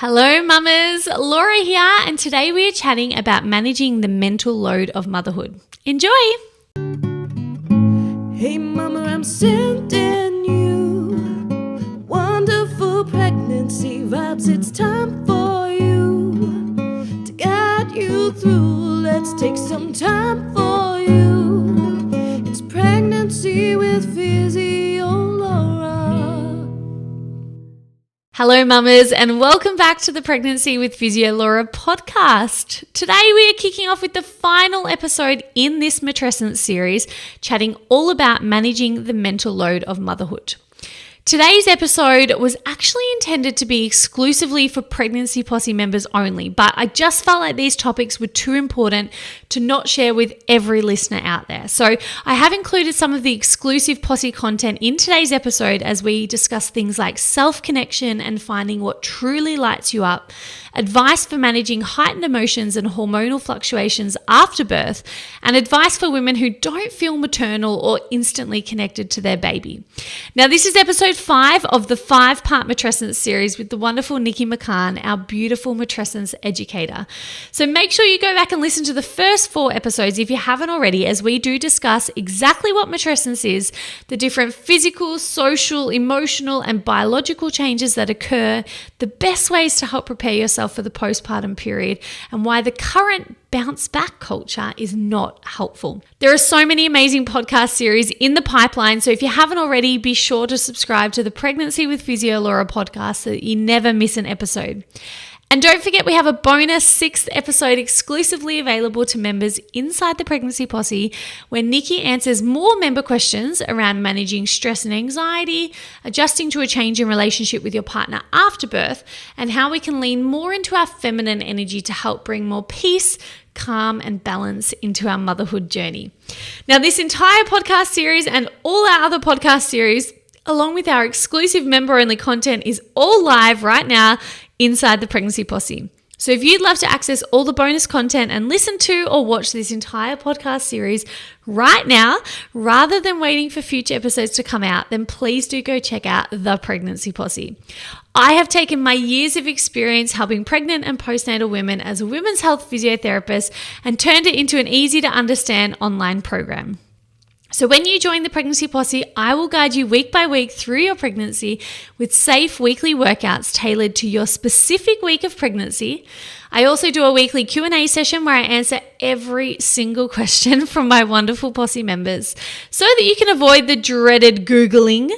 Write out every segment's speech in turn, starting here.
Hello mamas, Laura here, and today we are chatting about managing the mental load of motherhood. Enjoy! Hey mama, I'm sending you wonderful pregnancy vibes. It's time for you to guide you through. Let's take some time for you. It's Pregnancy with Physio Laura. Hello mamas, and welcome back to the Pregnancy with Physio Laura podcast. Today we are kicking off with the final episode in this Matrescence series, chatting all about managing the mental load of motherhood. Today's episode was actually intended to be exclusively for Pregnancy Posse members only, but I just felt like these topics were too important to not share with every listener out there. So I have included some of the exclusive Posse content in today's episode as we discuss things like self-connection and finding what truly lights you up, advice for managing heightened emotions and hormonal fluctuations after birth, and advice for women who don't feel maternal or instantly connected to their baby. Now, this is episode 5 of the 5-part Matrescence series with the wonderful Nikki McCahon, our beautiful Matrescence educator. So make sure you go back and listen to the first 4 episodes if you haven't already, as we do discuss exactly what Matrescence is, the different physical, social, emotional, and biological changes that occur, the best ways to help prepare yourself for the postpartum period, and why the current bounce back culture is not helpful. There are so many amazing podcast series in the pipeline, so if you haven't already, be sure to subscribe to the Pregnancy with Physio Laura podcast so that you never miss an episode. And don't forget, we have a bonus 6th episode exclusively available to members inside the Pregnancy Posse, where Nikki answers more member questions around managing stress and anxiety, adjusting to a change in relationship with your partner after birth, and how we can lean more into our feminine energy to help bring more peace, calm, and balance into our motherhood journey. Now, this entire podcast series and all our other podcast series, along with our exclusive member-only content, is all live right now inside the Pregnancy Posse. So if you'd love to access all the bonus content and listen to or watch this entire podcast series right now, rather than waiting for future episodes to come out, then please do go check out the Pregnancy Posse. I have taken my years of experience helping pregnant and postnatal women as a women's health physiotherapist and turned it into an easy to understand online program. So when you join the Pregnancy Posse, I will guide you week by week through your pregnancy with safe weekly workouts tailored to your specific week of pregnancy. I also do a weekly Q&A session where I answer every single question from my wonderful Posse members so that you can avoid the dreaded Googling.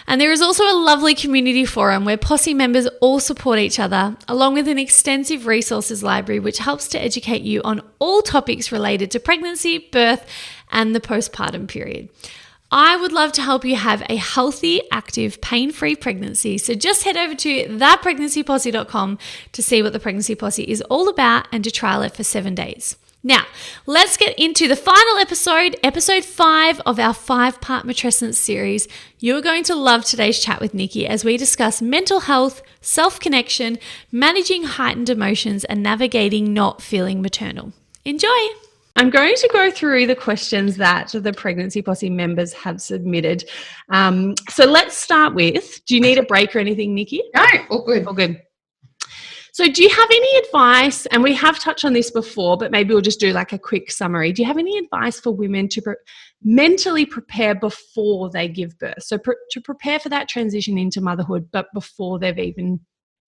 And there is also a lovely community forum where Posse members all support each other, along with an extensive resources library which helps to educate you on all topics related to pregnancy, birth, and the postpartum period. I would love to help you have a healthy, active, pain-free pregnancy. So just head over to thepregnancyposse.com to see what the Pregnancy Posse is all about and to trial it for 7 days. Now, let's get into the final episode, episode 5 of our 5-part Matrescence series. You're going to love today's chat with Nikki as we discuss mental health, self-connection, managing heightened emotions, and navigating not feeling maternal. Enjoy! I'm going to go through the questions that the Pregnancy Posse members have submitted. So let's start with, do you need a break or anything, Nikki? No, all good. All good. So do you have any advice, and we have touched on this before, but maybe we'll just do like a quick summary. Do you have any advice for women to mentally prepare before they give birth? So to prepare for that transition into motherhood, but before they've even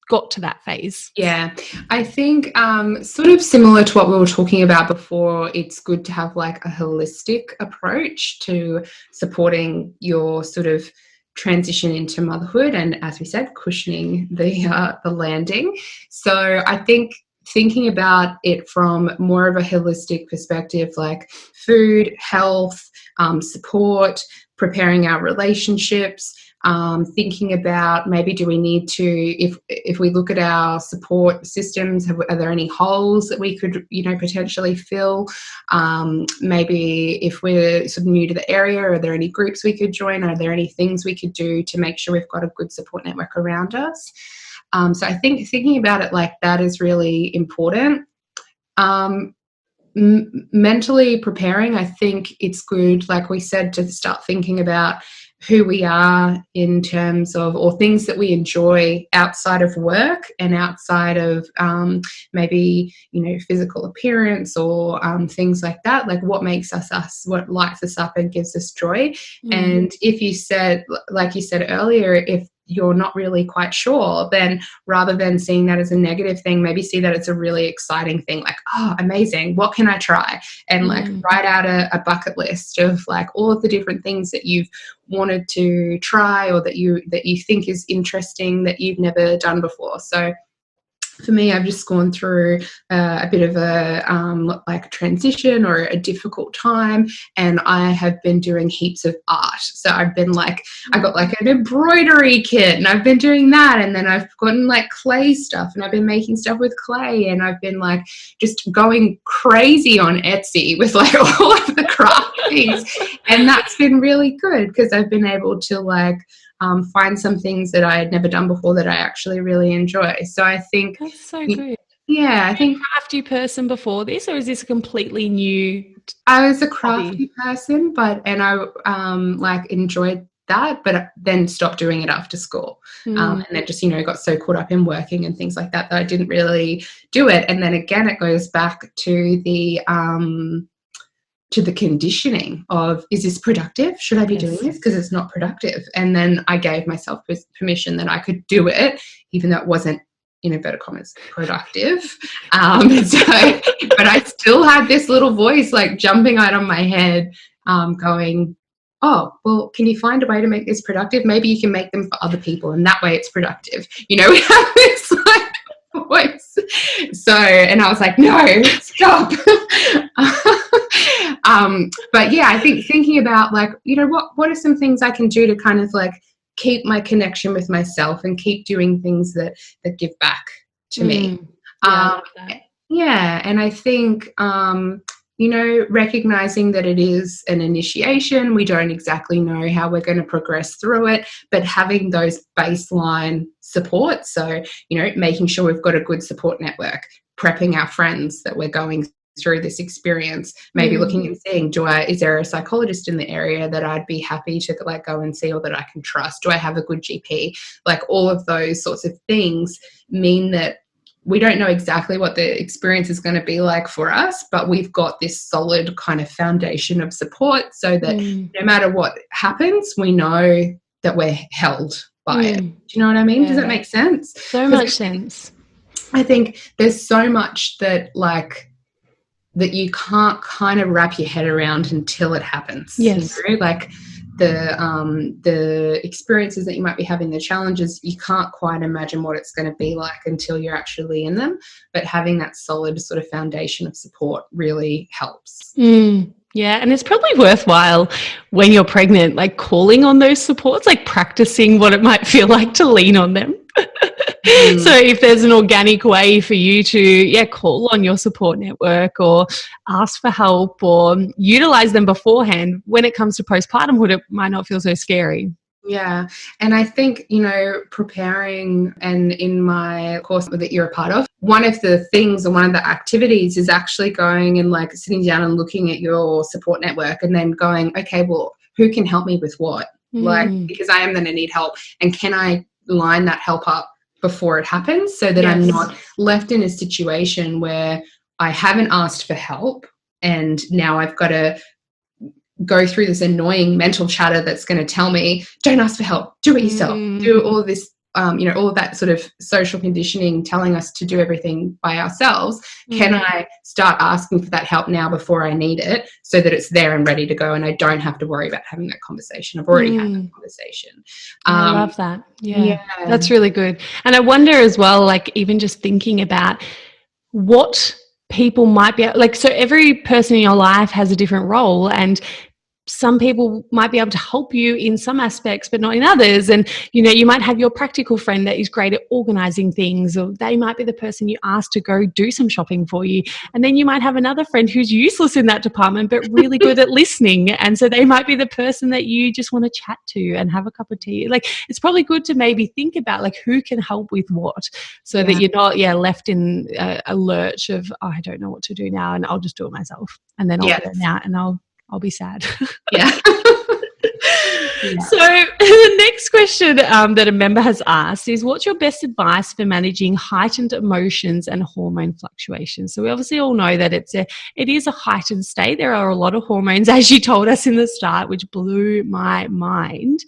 got to that phase? Yeah, I think sort of similar to what we were talking about before, it's good to have like a holistic approach to supporting your sort of transition into motherhood and, as we said, cushioning the landing. So I think thinking about it from more of a holistic perspective, like food, health, support, preparing our relationships, thinking about maybe do we need to, if we look at our support systems, are there any holes that we could, potentially fill? Maybe if we're sort of new to the area, are there any groups we could join? Are there any things we could do to make sure we've got a good support network around us? So I think thinking about it like that is really important. Mentally preparing, I think it's good, like we said, to start thinking about who we are in terms of, or things that we enjoy outside of work and outside of maybe, physical appearance or things like that, like what makes us, what lights us up and gives us joy. And if you said, like you said earlier, if you're not really quite sure, then rather than seeing that as a negative thing, maybe see that it's a really exciting thing, like, oh, amazing, what can I try? And like write out a bucket list of like all of the different things that you've wanted to try or that you think is interesting that you've never done before. So for me, I've just gone through a bit of a like transition or a difficult time, and I have been doing heaps of art. So I've been like, I got like an embroidery kit, and I've been doing that, and then I've gotten like clay stuff, and I've been making stuff with clay, and I've been like just going crazy on Etsy with like all of the craft things, and that's been really good because I've been able to like find some things that I had never done before that I actually really enjoy. So I think that's so good. Yeah, I think. Crafty person before this, or is this a completely new? I was a crafty person, and I like enjoyed that, but then stopped doing it after school, and then just got so caught up in working and things like that I didn't really do it. And then again, it goes back to the conditioning of, is this productive? Should I be doing this? Because it's not productive. And then I gave myself permission that I could do it, even though it wasn't, in inverted commas, productive. But I still had this little voice like jumping out of my head, going, oh, well, can you find a way to make this productive? Maybe you can make them for other people, and that way it's productive. We have this like voice. So, and I was like, no, stop. But yeah, I think thinking about like, what are some things I can do to kind of like keep my connection with myself and keep doing things that give back to me. Yeah. And I think, recognizing that it is an initiation, we don't exactly know how we're going to progress through it, but having those baseline support. So, making sure we've got a good support network, prepping our friends that we're going through this experience, maybe looking and seeing, is there a psychologist in the area that I'd be happy to like go and see, or that I can trust? Do I have a good GP? Like all of those sorts of things mean that we don't know exactly what the experience is going to be like for us, but we've got this solid kind of foundation of support so that no matter what happens, we know that we're held by it. Do you know what I mean? Does that make sense? So much sense. I think there's so much that that you can't kind of wrap your head around until it happens. Yes. Like the experiences that you might be having, the challenges, you can't quite imagine what it's going to be like until you're actually in them. But having that solid sort of foundation of support really helps. Yeah, and it's probably worthwhile when you're pregnant, like calling on those supports, like practicing what it might feel like to lean on them. So if there's an organic way for you to, call on your support network or ask for help or utilize them beforehand, when it comes to postpartumhood, it might not feel so scary. Yeah. And I think, preparing, and in my course that you're a part of, one of the things or one of the activities is actually going and like sitting down and looking at your support network and then going, okay, well, who can help me with what? Like, because I am going to need help, and can I line that help up before it happens so that I'm not left in a situation where I haven't asked for help and now I've got to go through this annoying mental chatter that's going to tell me, don't ask for help, do it yourself, do all of this, all of that sort of social conditioning telling us to do everything by ourselves. Can I start asking for that help now before I need it so that it's there and ready to go and I don't have to worry about having that conversation? I've already had that conversation. I love that. Yeah, that's really good. And I wonder as well, like even just thinking about what people might be like, so every person in your life has a different role, and some people might be able to help you in some aspects, but not in others. And, you might have your practical friend that is great at organizing things, or they might be the person you ask to go do some shopping for you. And then you might have another friend who's useless in that department, but really good at listening. And so they might be the person that you just want to chat to and have a cup of tea. Like, it's probably good to maybe think about like who can help with what, so that you're not, left in a lurch of, oh, I don't know what to do now, and I'll just do it myself. And then I'll burn out and I'll be sad. Yeah. So the next question that a member has asked is, what's your best advice for managing heightened emotions and hormone fluctuations? So we obviously all know that it is a heightened state. There are a lot of hormones, as you told us in the start, which blew my mind.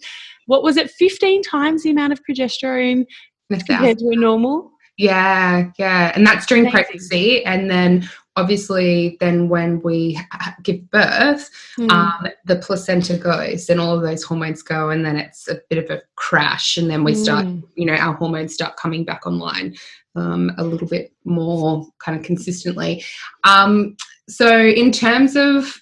What was it, 15 times the amount of progesterone compared to a normal? Yeah. And that's during pregnancy. And then obviously then when we give birth, the placenta goes and all of those hormones go, and then it's a bit of a crash, and then we start, our hormones start coming back online a little bit more kind of consistently. So in terms of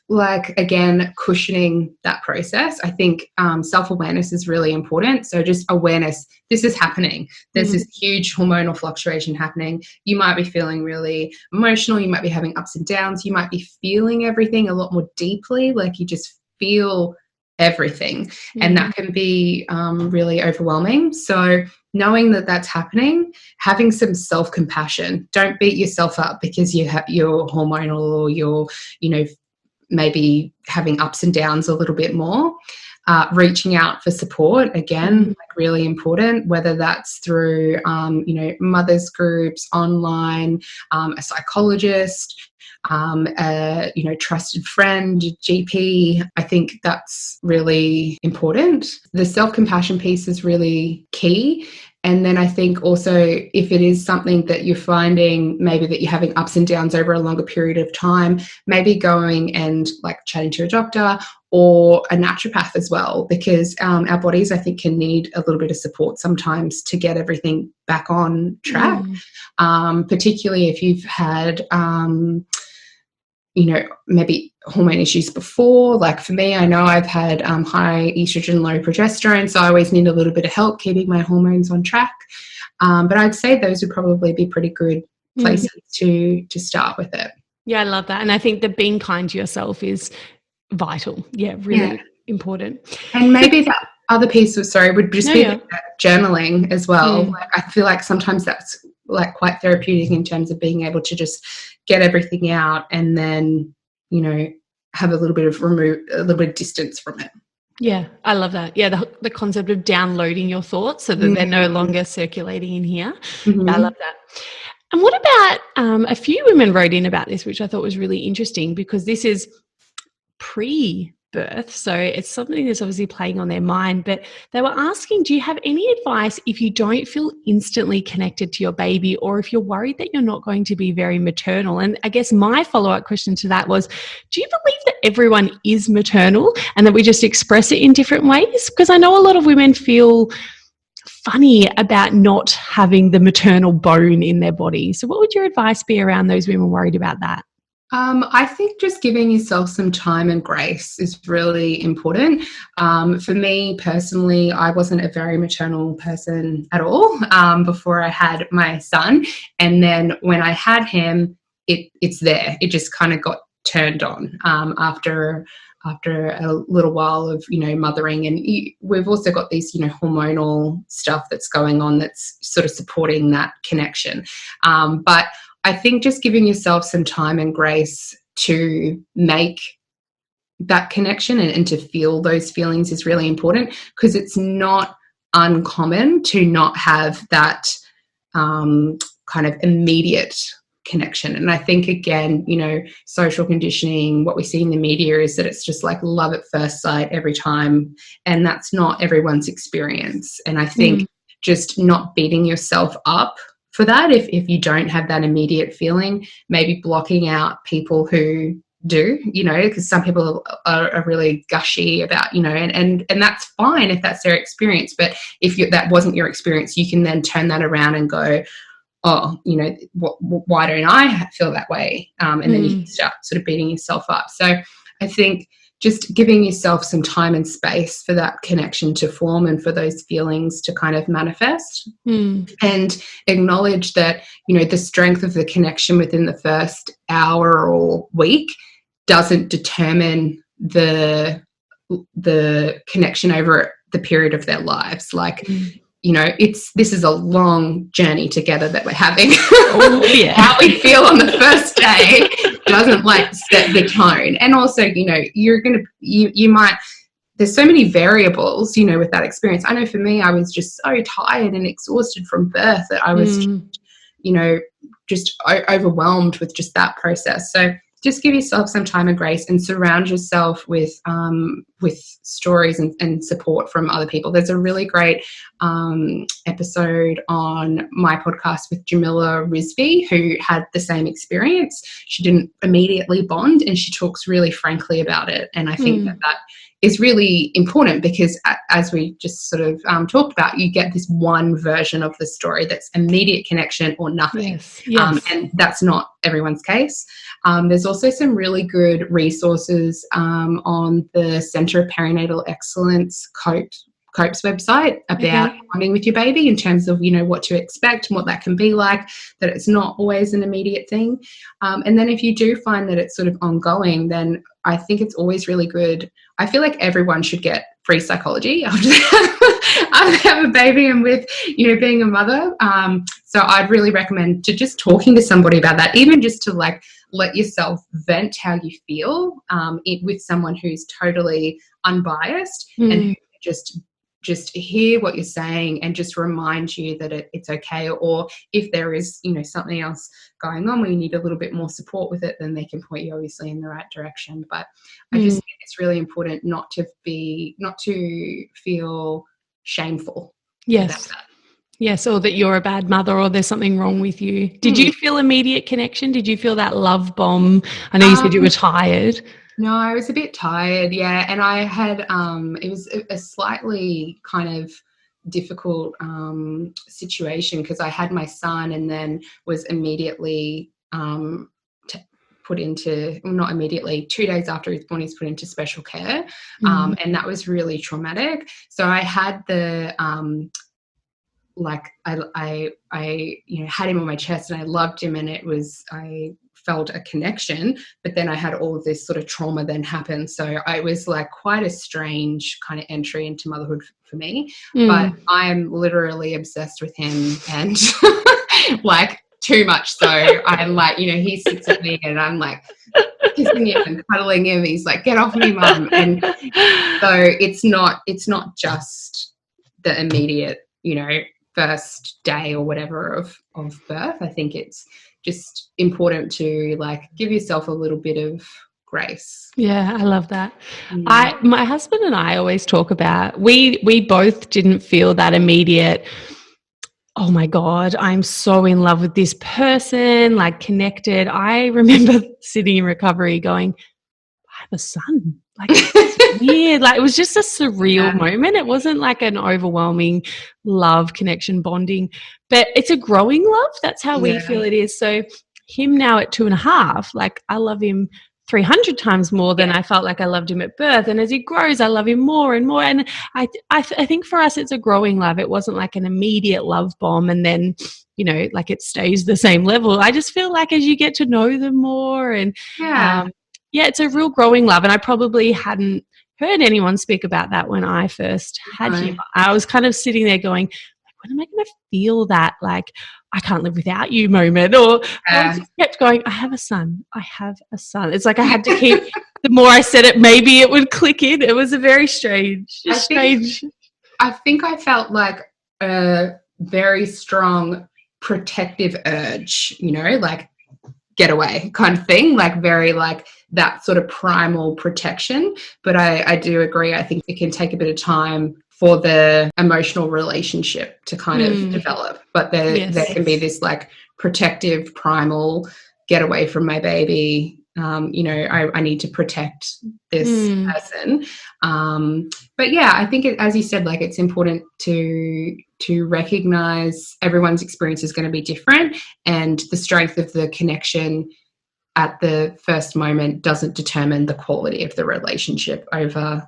again, cushioning that process, I think self-awareness is really important. So just awareness, this is happening. There's this huge hormonal fluctuation happening. You might be feeling really emotional. You might be having ups and downs. You might be feeling everything a lot more deeply, like you just feel everything. And that can be really overwhelming. So knowing that that's happening, having some self-compassion. Don't beat yourself up because you're hormonal, or you're, maybe having ups and downs a little bit more. Reaching out for support, again, really important, whether that's through, mothers groups, online, a psychologist, trusted friend, GP. I think that's really important. The self-compassion piece is really key. And then I think also, if it is something that you're finding maybe that you're having ups and downs over a longer period of time, maybe going and chatting to a doctor or a naturopath as well, because our bodies, I think, can need a little bit of support sometimes to get everything back on track, particularly if you've had maybe hormone issues before. For me, I know I've had high estrogen, low progesterone, so I always need a little bit of help keeping my hormones on track. But I'd say those would probably be pretty good places to start with it. Yeah, I love that. And I think that being kind to yourself is vital. Yeah, really important. And maybe that other piece would just be journaling as well. I feel like sometimes that's quite therapeutic in terms of being able to just get everything out and then, have a little bit of distance from it. Yeah, I love that. Yeah, the concept of downloading your thoughts so that they're no longer circulating in here. Yeah, I love that. And what about a few women wrote in about this, which I thought was really interesting, because this is pre-birth, so it's something that's obviously playing on their mind. But they were asking, do you have any advice if you don't feel instantly connected to your baby, or if you're worried that you're not going to be very maternal? And I guess my follow-up question to that was, do you believe that everyone is maternal and that we just express it in different ways? Because I know a lot of women feel funny about not having the maternal bone in their body. So what would your advice be around those women worried about that? I think just giving yourself some time and grace is really important. For me personally, I wasn't a very maternal person at all before I had my son. And then when I had him, it's there. It just kind of got turned on after a little while of, mothering. And we've also got these, hormonal stuff that's going on that's sort of supporting that connection. But I think just giving yourself some time and grace to make that connection and to feel those feelings is really important, because it's not uncommon to not have that kind of immediate connection. And I think, again, social conditioning, what we see in the media is that it's just love at first sight every time, and that's not everyone's experience. And I think just not beating yourself up for that, if you don't have that immediate feeling, maybe blocking out people who do, because some people are really gushy about, and that's fine if that's their experience. But if that wasn't your experience, you can then turn that around and go, oh, why don't I feel that way? And then you can start sort of beating yourself up. So I think just giving yourself some time and space for that connection to form and for those feelings to kind of manifest, and acknowledge that, the strength of the connection within the first hour or week doesn't determine the connection over the period of their lives. This is a long journey together that we're having. Oh, yeah. How we feel on the first day doesn't set the tone. And also, there's so many variables, you know, with that experience. I know for me, I was just so tired and exhausted from birth that I was, you know, just overwhelmed with just that process. So just give yourself some time and grace, and surround yourself with stories and support from other people. There's a really great episode on my podcast with Jamila Rizvi, who had the same experience. She didn't immediately bond, and she talks really frankly about it. And I think that is really important, because as we just sort of talked about, you get this one version of the story that's immediate connection or nothing. Yes. And that's not everyone's case. There's also some really good resources on the Centre of Perinatal Excellence, COPE's website, about bonding with your baby, in terms of, you know, what to expect and what that can be like, that it's not always an immediate thing. And then if you do find that it's sort of ongoing, then I think it's always really good. I feel like everyone should get free psychology after they have a baby and with, you know, being a mother. So I'd really recommend to just talking to somebody about that, even just to like let yourself vent how you feel with someone who's totally unbiased and who just hear what you're saying and just remind you that it's okay. Or if there is, you know, something else going on where you need a little bit more support with it, then they can point you obviously in the right direction. But I just think it's really important not to feel shameful. Yes. Yes, or that you're a bad mother, or there's something wrong with you. Did you feel immediate connection? Did you feel that love bomb? I know you said you were tired. No, I was a bit tired, yeah. And I had, it was a slightly kind of difficult situation, because I had my son and then was immediately put into, not immediately, 2 days after he was born, he's put into special care. And that was really traumatic. So I had the, I you know, had him on my chest and I loved him, and I felt a connection, but then I had all of this sort of trauma then happen. So it was like quite a strange kind of entry into motherhood for me. But I'm literally obsessed with him, and like too much so. I'm like, you know, he sits with me and I'm like kissing him and cuddling him. He's like, get off me, mum. And so it's not just the immediate, you know, first day or whatever of birth. I think it's just important to like give yourself a little bit of grace. Yeah, I love that. My husband and I always talk about, we both didn't feel that immediate, oh my God, I'm so in love with this person, like connected. I remember sitting in recovery going, I have a son. Like, it's weird. Like, it was just a surreal moment. It wasn't like an overwhelming love, connection, bonding, but it's a growing love. That's how we feel it is. So him now at 2.5, like I love him 300 times more than I felt like I loved him at birth. And as he grows, I love him more and more. And I think for us, it's a growing love. It wasn't like an immediate love bomb and then, you know, like it stays the same level. I just feel like as you get to know them more and it's a real growing love. And I probably hadn't heard anyone speak about that when I first had him. I was kind of sitting there going, when am I going to feel that, like, I can't live without you moment? Or I just kept going, I have a son. I have a son. It's like I had to keep, the more I said it, maybe it would click in. It was a very strange. I think I felt like a very strong protective urge, you know, like get away kind of thing, like very like that sort of primal protection. But I do agree. I think it can take a bit of time for the emotional relationship to kind of develop. But there can be this like protective, primal, get away from my baby. You know, I need to protect this person. But yeah, I think as you said, like it's important to recognize everyone's experience is going to be different, and the strength of the connection at the first moment doesn't determine the quality of the relationship over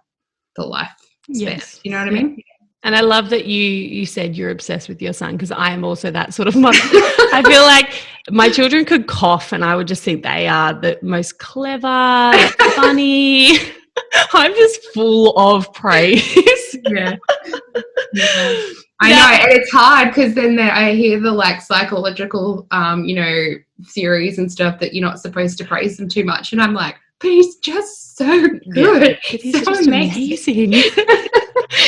the life. Yes. You know what I mean? And I love that you said you're obsessed with your son, because I am also that sort of mother. I feel like my children could cough and I would just think they are the most clever, funny. I'm just full of praise. Yeah. I know, and it's hard because then I hear the like psychological, you know, theories and stuff that you're not supposed to praise them too much, and I'm like, but he's just so good. It is So just amazing.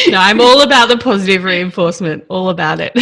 No, I'm all about the positive reinforcement, all about it.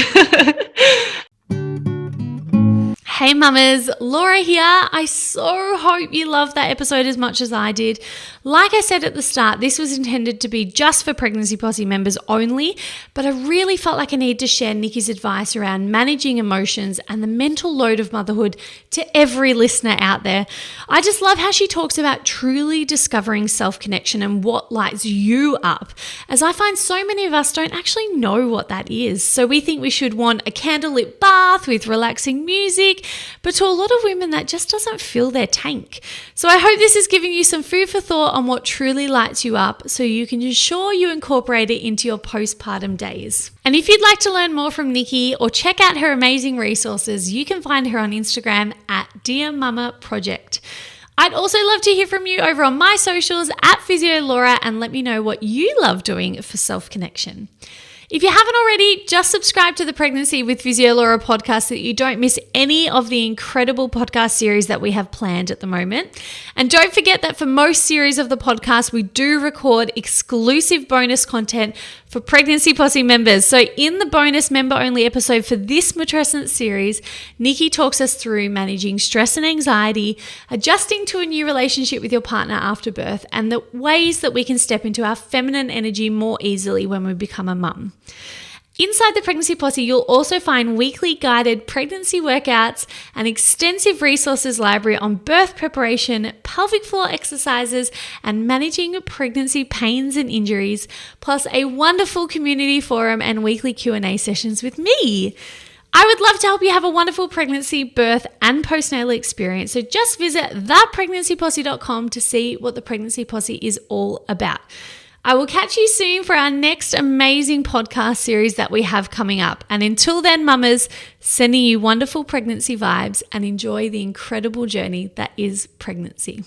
Hey mamas, Laura here. I so hope you loved that episode as much as I did. Like I said at the start, this was intended to be just for Pregnancy Posse members only, but I really felt like I needed to share Nikki's advice around managing emotions and the mental load of motherhood to every listener out there. I just love how she talks about truly discovering self-connection and what lights you up, as I find so many of us don't actually know what that is. So we think we should want a candlelit bath with relaxing music, but to a lot of women that just doesn't fill their tank. So I hope this is giving you some food for thought on what truly lights you up so you can ensure you incorporate it into your postpartum days. And if you'd like to learn more from Nikki or check out her amazing resources, you can find her on Instagram at Dear Mama Project. I'd also love to hear from you over on my socials at PhysioLaura and let me know what you love doing for self-connection. If you haven't already, just subscribe to the Pregnancy with PhysioLaura podcast so that you don't miss any of the incredible podcast series that we have planned at the moment. And don't forget that for most series of the podcast, we do record exclusive bonus content for Pregnancy Posse members. So in the bonus member-only episode for this Matrescence series, Nikki talks us through managing stress and anxiety, adjusting to a new relationship with your partner after birth, and the ways that we can step into our feminine energy more easily when we become a mum. Inside the Pregnancy Posse, you'll also find weekly guided pregnancy workouts, an extensive resources library on birth preparation, pelvic floor exercises, and managing pregnancy pains and injuries, plus a wonderful community forum and weekly Q&A sessions with me. I would love to help you have a wonderful pregnancy, birth, and postnatal experience. So just visit thepregnancyposse.com to see what the Pregnancy Posse is all about. I will catch you soon for our next amazing podcast series that we have coming up. And until then, mamas, sending you wonderful pregnancy vibes and enjoy the incredible journey that is pregnancy.